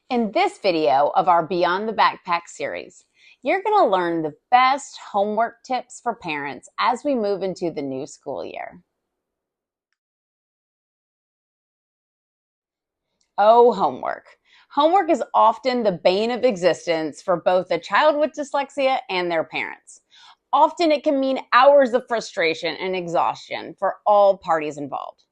In this video of our Beyond the Backpack series, you're going to learn the best homework tips for parents as we move into the new school year. Oh, homework. Homework is often the bane of existence for both a child with dyslexia and their parents. Often it can mean hours of frustration and exhaustion for all parties involved.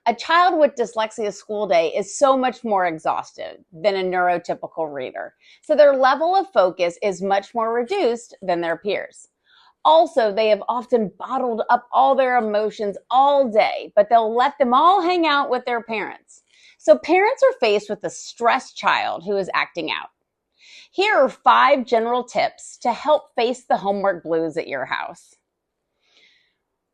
A child with dyslexia school day is so much more exhausted than a neurotypical reader, so their level of focus is much more reduced than their peers. Also, they have often bottled up all their emotions all day, but they'll let them all hang out with their parents. So parents are faced with a stressed child who is acting out. Here are 5 general tips to help face the homework blues at your house.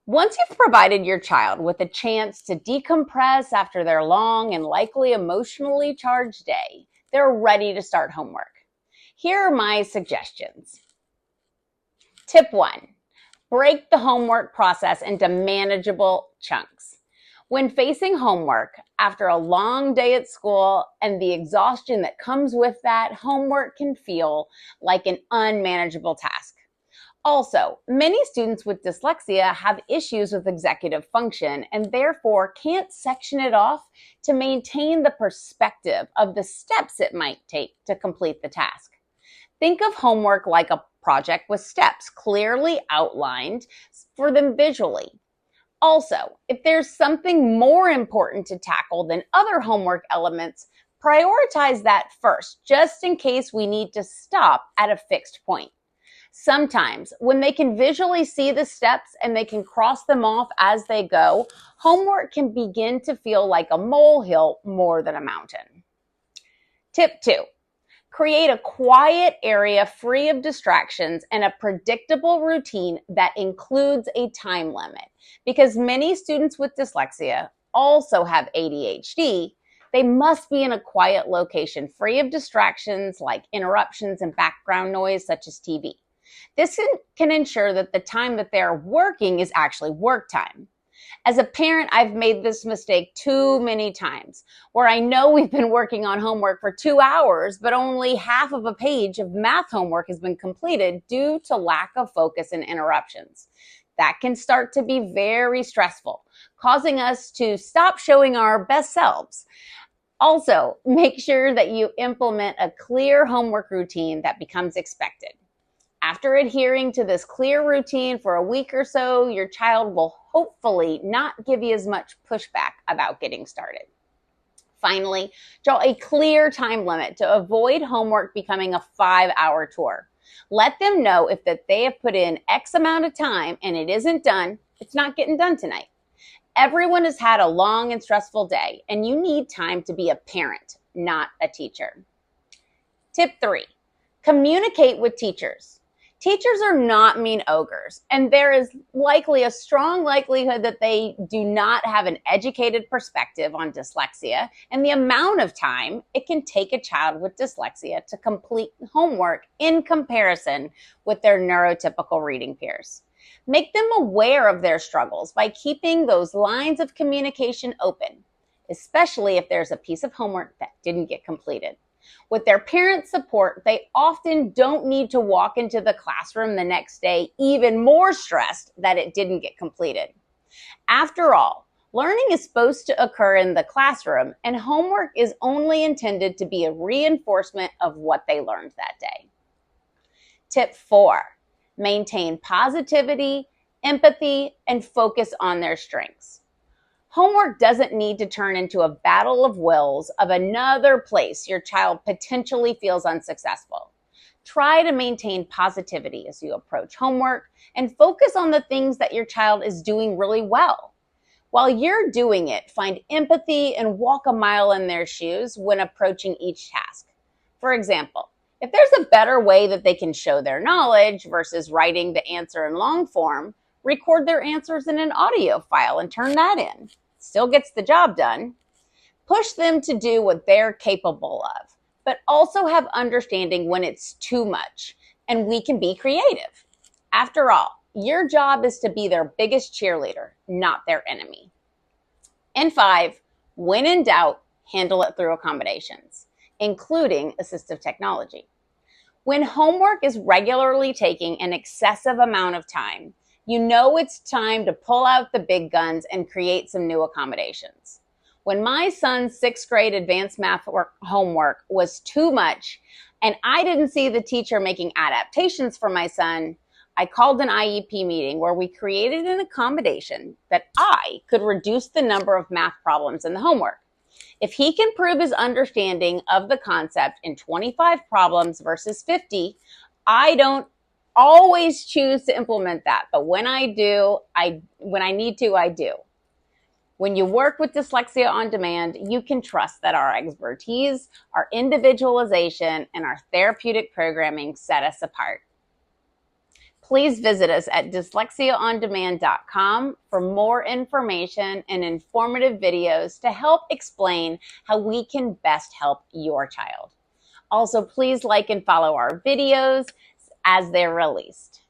Once you've provided your child with a chance to decompress after their long and likely emotionally charged day, they're ready to start homework. Here are my suggestions. Tip 1, break the homework process into manageable chunks. When facing homework after a long day at school and the exhaustion that comes with that, homework can feel like an unmanageable task. Also, many students with dyslexia have issues with executive function and therefore can't section it off to maintain the perspective of the steps it might take to complete the task. Think of homework like a project with steps clearly outlined for them visually. Also, if there's something more important to tackle than other homework elements, prioritize that first, just in case we need to stop at a fixed point. Sometimes, when they can visually see the steps and they can cross them off as they go, homework can begin to feel like a molehill more than a mountain. Tip 2, create a quiet area free of distractions and a predictable routine that includes a time limit. Because many students with dyslexia also have ADHD, they must be in a quiet location free of distractions like interruptions and background noise such as TV. This can ensure that the time that they're working is actually work time. As a parent, I've made this mistake too many times, where I know we've been working on homework for 2 hours, but only half of a page of math homework has been completed due to lack of focus and interruptions. That can start to be very stressful, causing us to stop showing our best selves. Also, make sure that you implement a clear homework routine that becomes expected. After adhering to this clear routine for a week or so, your child will hopefully not give you as much pushback about getting started. Finally, draw a clear time limit to avoid homework becoming a 5-hour chore. Let them know if that they have put in X amount of time and it isn't done, it's not getting done tonight. Everyone has had a long and stressful day, and you need time to be a parent, not a teacher. Tip 3, communicate with teachers. Teachers are not mean ogres, and there is likely a strong likelihood that they do not have an educated perspective on dyslexia and the amount of time it can take a child with dyslexia to complete homework in comparison with their neurotypical reading peers. Make them aware of their struggles by keeping those lines of communication open, especially if there's a piece of homework that didn't get completed. With their parents' support, they often don't need to walk into the classroom the next day even more stressed that it didn't get completed. After all, learning is supposed to occur in the classroom, and homework is only intended to be a reinforcement of what they learned that day. Tip 4, maintain positivity, empathy, and focus on their strengths. Homework doesn't need to turn into a battle of wills of another place your child potentially feels unsuccessful. Try to maintain positivity as you approach homework and focus on the things that your child is doing really well. While you're doing it, find empathy and walk a mile in their shoes when approaching each task. For example, if there's a better way that they can show their knowledge versus writing the answer in long form, record their answers in an audio file and turn that in. Still gets the job done. Push them to do what they're capable of, but also have understanding when it's too much, and we can be creative. After all, your job is to be their biggest cheerleader, not their enemy. And 5, when in doubt, handle it through accommodations. including assistive technology. When homework is regularly taking an excessive amount of time, you know it's time to pull out the big guns and create some new accommodations. When my son's 6th grade advanced math homework was too much and I didn't see the teacher making adaptations for my son, I called an IEP meeting where we created an accommodation that I could reduce the number of math problems in the homework. If he can prove his understanding of the concept in 25 problems versus 50, I don't always choose to implement that. But when I do, when I need to, I do. When you work with Dyslexia On Demand, you can trust that our expertise, our individualization, and our therapeutic programming set us apart. Please visit us at dyslexiaondemand.com for more information and informative videos to help explain how we can best help your child. Also, please like and follow our videos as they're released.